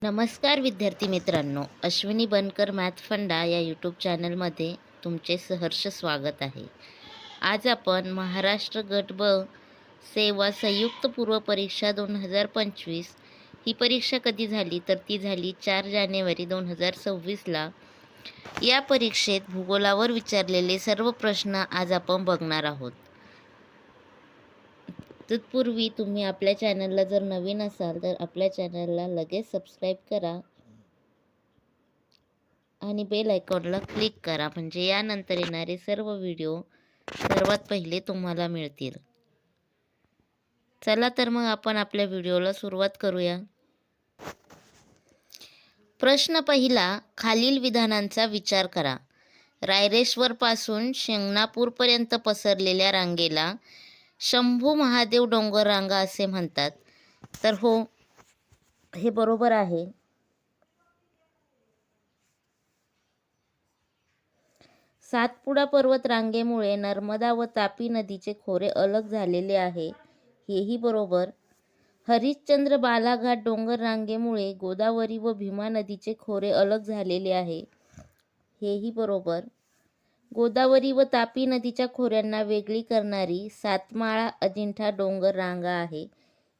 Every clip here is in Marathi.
नमस्कार विद्यार्थी मित्रांनो, अश्विनी बनकर मॅथ फंडा या यूट्यूब चॅनलमध्ये तुमचे सहर्ष स्वागत आहे. आज आपण महाराष्ट्र गट ब सेवा संयुक्त पूर्व परीक्षा 2025 ही परीक्षा कधी झाली तर ती झाली 4 जानेवारी 2026ला. या परीक्षेत भूगोलावर विचारलेले सर्व प्रश्न आज आपण बघणार आहोत. तत्पूर्वी तुम्ही आपल्या चॅनलला जर नवीन असाल तर आपल्या चॅनलला लगेच सबस्क्राईब करा आणि बेल आयकॉनला क्लिक करा, म्हणजे यानंतर येणारे सर्व व्हिडिओ सर्वात पहिले तुम्हाला मिळतील. चला तर मग आपण आपल्या व्हिडिओला सुरुवात करूया. प्रश्न पहिला, खालील विधानांचा विचार करा. रायरेश्वरपासून शिंगणापूरपर्यंत पसरलेल्या रांगेला शंभू महादेव डोंगर रांगा असे म्हणतात. तर हो, हे बरोबर आहे. सातपुडा पर्वत रांगेमुळे नर्मदा व तापी नदीचे खोरे अलग झालेले आहे, हेही बरोबर. हरिश्चंद्र बालाघाट डोंगर रांगेमुळे गोदावरी व भीमा नदीचे खोरे अलग झालेले आहे, हेही बरोबर. गोदावरी व तापी नदीच्या खोऱ्यांना वेगळी करणारी सातमाळा अजिंठा डोंगर रांगा आहे,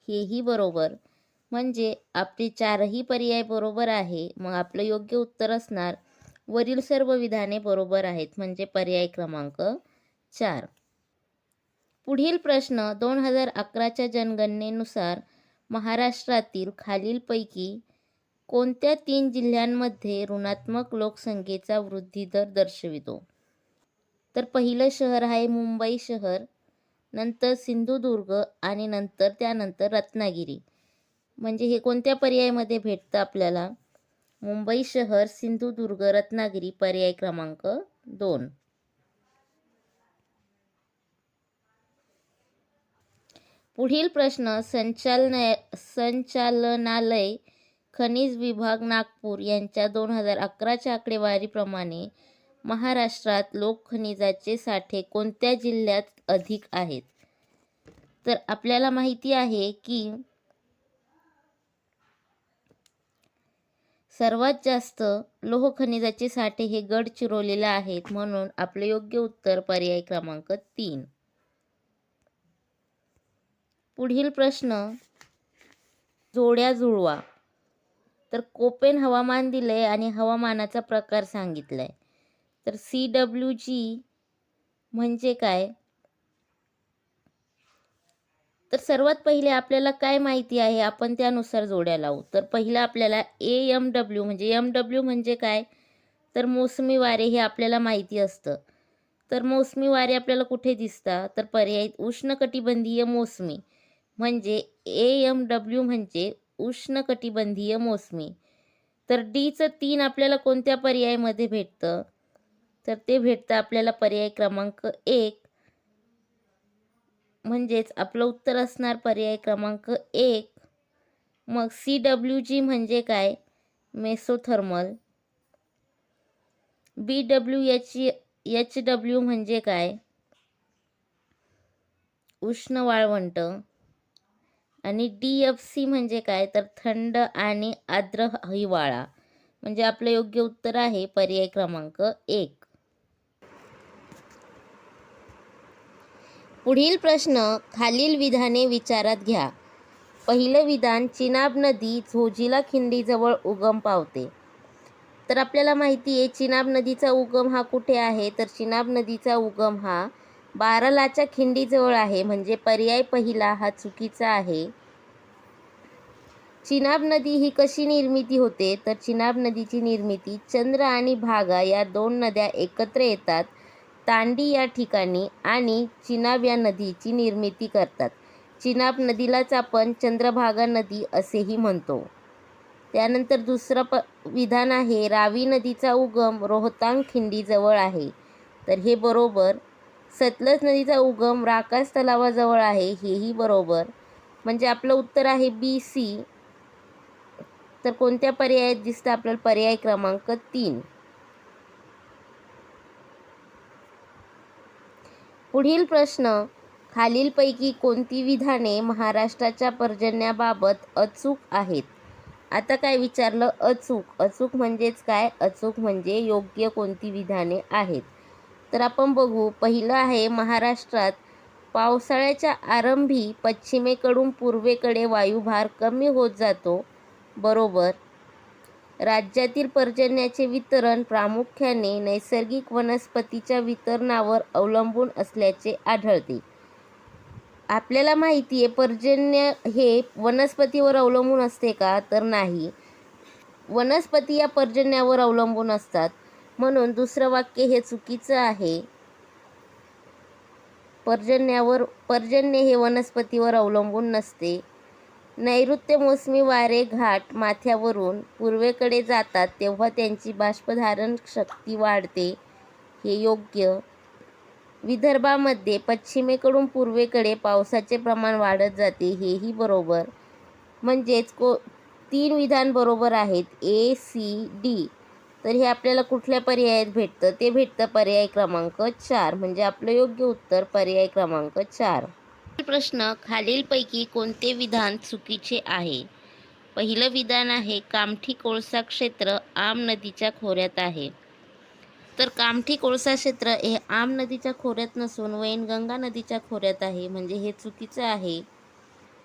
हेही बरोबर. म्हणजे आपले चारही पर्याय बरोबर आहे. मग आपलं योग्य उत्तर असणार वरील सर्व विधाने बरोबर आहेत, म्हणजे पर्याय क्रमांक 4. पुढील प्रश्न, 2011च्या जनगणनेनुसार महाराष्ट्रातील खालीलपैकी कोणत्या 3 जिल्ह्यांमध्ये ऋणात्मक लोकसंख्येचा वृद्धी दर दर्शवितो? तर पहिलं शहर आहे मुंबई शहर, नंतर सिंधुदुर्ग आणि त्यानंतर रत्नागिरी. म्हणजे हे कोणत्या पर्यायामध्ये भेटतं आपल्याला? मुंबई शहर, सिंधुदुर्ग, रत्नागिरी, पर्याय क्रमांक 2. पुढील प्रश्न, संचालनालय खनिज विभाग नागपूर यांच्या 2011च्या आकडेवारीप्रमाणे महाराष्ट्रात लोकखनिजाचे साठे कोणत्या जिल्ह्यात अधिक आहेत? तर आपल्याला माहिती आहे की सर्वात जास्त लोह खनिजाचे साठे हे गडचिरोलीला आहेत, म्हणून आपले योग्य उत्तर पर्याय क्रमांक 3. पुढील प्रश्न, जोड्या जुळवा. तर कोपेन हवामान दिलंय आणि हवामानाचा प्रकार सांगितलाय. तर CWG म्हणजे काय? तर सर्वात पहिले आपल्याला काय माहिती आहे, आपण त्यानुसार जोड्या लावू. तर पहिलं आपल्याला AMW म्हणजे काय? तर मोसमी वारे हे आपल्याला माहिती असतं. तर मोसमी वारे आपल्याला कुठे दिसतात? तर पर्याय उष्णकटिबंधीय मोसमी, म्हणजे AMW म्हणजे उष्णकटिबंधीय मोसमी. तर Dचं 3 आपल्याला कोणत्या पर्यायामध्ये भेटतं? तर ते भेटतं आपल्याला पर्याय क्रमांक 1, म्हणजेच आपलं उत्तर असणार पर्याय क्रमांक 1. मग CWG म्हणजे काय? मेसोथर्मल. BWHW म्हणजे काय? उष्ण वाळवंट. आणि DFC म्हणजे काय? तर थंड आणि आर्द्र हिवाळा. म्हणजे आपलं योग्य उत्तर आहे पर्याय क्रमांक 1. पुढील प्रश्न, खालील विधाने विचारात घ्या. पहिलं विधान, चिनाब नदी झोजिला खिंडीजवळ उगम पावते. तर आपल्याला माहिती आहे चिनाब नदीचा उगम हा कुठे आहे? तर चिनाब नदीचा उगम हा बारालाच्या खिंडीजवळ आहे, म्हणजे पर्याय पहिला हा चुकीचा आहे. चिनाब नदी ही कशी निर्मिती होते? तर चिनाब नदीची निर्मिती चंद्र आणि भागा या 2 नद्या एकत्र येतात तांडी या ठिकाणी आणि चिनाब या नदीची निर्मिती करतात. चिनाब नदीलाच आपण चंद्रभागा नदी असेही म्हणतो. त्यानंतर दुसरं विधान आहे, रावी नदीचा उगम रोहतांग खिंडीजवळ आहे. तर हे बरोबर. सतलज नदीचा उगम राकास तलावाजवळ आहे, हेही बरोबर. म्हणजे आपलं उत्तर आहे BC. तर कोणत्या पर्यायात दिसतं आपल्याला? पर्याय क्रमांक 3. पुढील प्रश्न, खालीलपैकी कोणती विधाने महाराष्ट्राच्या पर्जन्याबाबत अचूक आहेत? आता काय विचारलं, अचूक. अचूक म्हणजेच काय? अचूक म्हणजे योग्य कोणती विधाने आहेत. तर आपण बघू, पहिलं आहे, महाराष्ट्रात पावसाळ्याच्या आरंभी पश्चिमेकडून पूर्वेकडे वायुभार कमी होत जातो. बरोबर. राज्यातील पर्जन्याचे वितरण प्रामुख्याने नैसर्गिक वनस्पतीच्या वितरणावर अवलंबून असल्याचे आढळते. आपल्याला माहिती आहे, पर्जन्य हे वनस्पतीवर अवलंबून असते का? तर नाही. वनस्पती या पर्जन्यावर अवलंबून असतात. म्हणून दुसरं वाक्य हे चुकीचं आहे. पर्जन्य हे वनस्पतीवर अवलंबून नसते. नैऋत्य मोसमी वारे घाट माथ्यावरून पूर्वेकडे जातात तेव्हा त्यांची बाष्पधारण शक्ती वाढते, हे योग्य. विदर्भामध्ये पश्चिमेकडून पूर्वेकडे पावसाचे प्रमाण वाढत जाते, हेही बरोबर. म्हणजेच 3 विधान बरोबर आहेत, ए, सी, डी. तर हे आपल्याला कुठल्या पर्यायात भेटतं? ते भेटतं पर्याय क्रमांक 4. म्हणजे आपलं योग्य उत्तर पर्याय क्रमांक 4. प्रश्न, खालीलपैकी कोणते विधान चुकीचे आहे? पहिलं विधान आहे, कामठी कोळसा क्षेत्र आम नदीच्या खोऱ्यात आहे. तर कामठी कोळसा क्षेत्र हे आम नदीच्या खोऱ्यात नसून वैनगंगा नदीच्या खोऱ्यात आहे. म्हणजे हे चुकीचं आहे.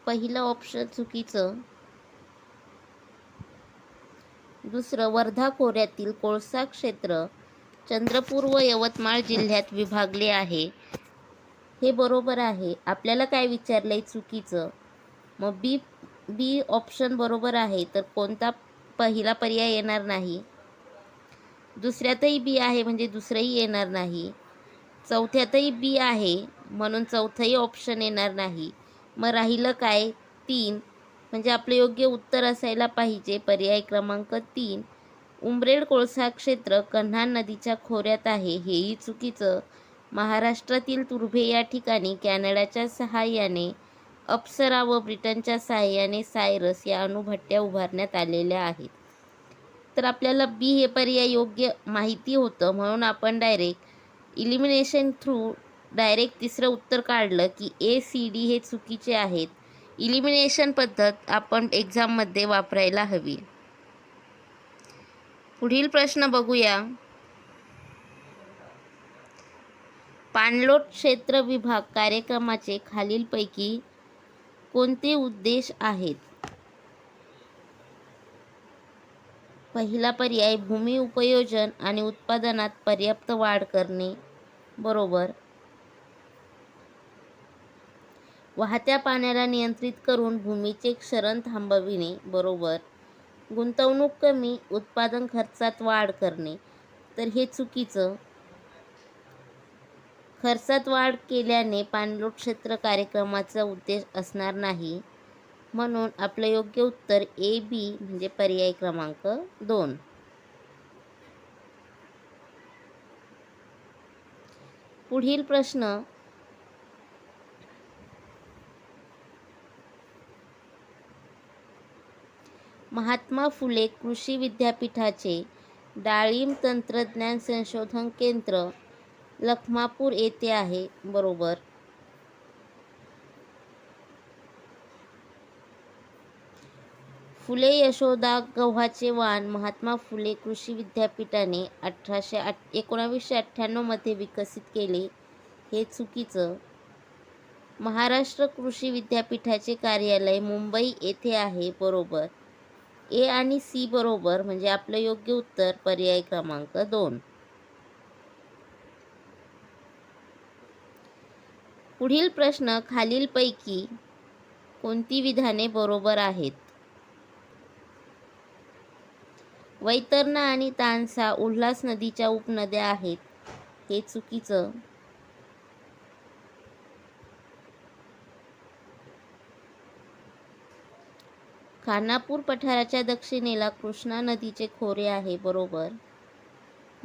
पहिलं ऑप्शन चुकीचं. दुसरं, वर्धा खोऱ्यातील कोळसा क्षेत्र चंद्रपूर व यवतमाळ जिल्ह्यात विभागले आहे. हे बरोबर आहे. आपल्याला काय विचारलंय? चुकीचं. मग बी ऑप्शन बरोबर आहे. तर कोणता पहिला पर्याय येणार नाही. दुसऱ्यातही बी आहे म्हणजे दुसरंही येणार नाही. चौथ्यातही बी आहे म्हणून चौथंही ऑप्शन येणार नाही. मग राहिलं काय? 3. म्हणजे आपलं योग्य उत्तर असायला पाहिजे पर्याय क्रमांक 3. उमरेड कोळसा क्षेत्र कन्हान नदीच्या खोऱ्यात आहे, हेही चुकीचं. महाराष्ट्रातील तुर्भे या ठिकाणी कॅनडाच्या सहाय्याने अप्सरा व ब्रिटनच्या सहाय्याने सायरस या अणुभट्ट्या उभारण्यात आलेल्या आहेत. तर आपल्याला बी हे पर्याय योग्य माहिती होतं म्हणून आपण डायरेक्ट इलिमिनेशन थ्रू तिसरं उत्तर काढलं की ए, सी, डी हे चुकीचे आहेत. इलिमिनेशन पद्धत आपण एक्झाममध्ये वापरायला हवी. पुढील प्रश्न बघूया. पाणलोट क्षेत्र विभाग कार्यक्रमाचे खालीलपैकी कोणते उद्देश आहेत? पहिला पर्याय, भूमी उपयोजन आणि उत्पादनात पर्याप्त वाढ करणे. बरोबर. वाहत्या पाण्याला नियंत्रित करून भूमीचे क्षरण थांबविणे. बरोबर. गुंतवणूक कमी, उत्पादन खर्चात वाढ करणे. तर हे चुकीचं. खर्चात वाढ केल्याने पाणलोट क्षेत्र कार्यक्रमाचा उद्देश असणार नाही. म्हणून आपलं योग्य उत्तर ए, बी म्हणजे पर्याय क्रमांक 2. पुढील प्रश्न, महात्मा फुले कृषी विद्यापीठाचे डाळिंब तंत्रज्ञान संशोधन केंद्र लखमापूर येथे आहे. बरोबर. फुले यशोदा गव्हाचे वाण महात्मा फुले कृषी विद्यापीठाने 1998 मध्ये विकसित केले, हे चुकीचं. महाराष्ट्र कृषी विद्यापीठाचे कार्यालय मुंबई येथे आहे. बरोबर. ए आणि सी बरोबर म्हणजे आपलं योग्य उत्तर पर्याय क्रमांक 2. पुढील प्रश्न, खालीलपैकी कोणती विधाने बरोबर आहेत? वैतरणा आणि तानसा उल्हास नदीच्या उपनद्या आहेत, हे चुकीचं. खानापूर पठाराच्या दक्षिणेला कृष्णा नदीचे खोरे आहे. बरोबर.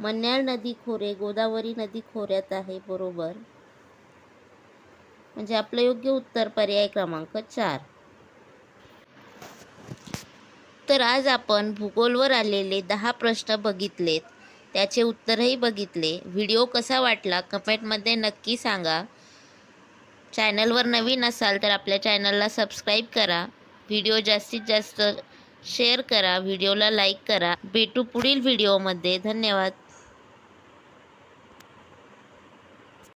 मन्याळ नदी खोरे गोदावरी नदी खोऱ्यात आहे. बरोबर. म्हणजे आपलं योग्य उत्तर पर्याय क्रमांक 4. तर आज आपण भूगोलवर आलेले 10 प्रश्न बघितलेत, त्याचे उत्तरही बघितले. व्हिडिओ कसा वाटला कमेंटमध्ये नक्की सांगा. चॅनलवर नवीन असाल तर आपल्या चॅनलला सबस्क्राईब करा. व्हिडिओ जास्तीत जास्त शेअर करा, व्हिडिओला लाईक करा. भेटू पुढील व्हिडिओमध्ये. धन्यवाद.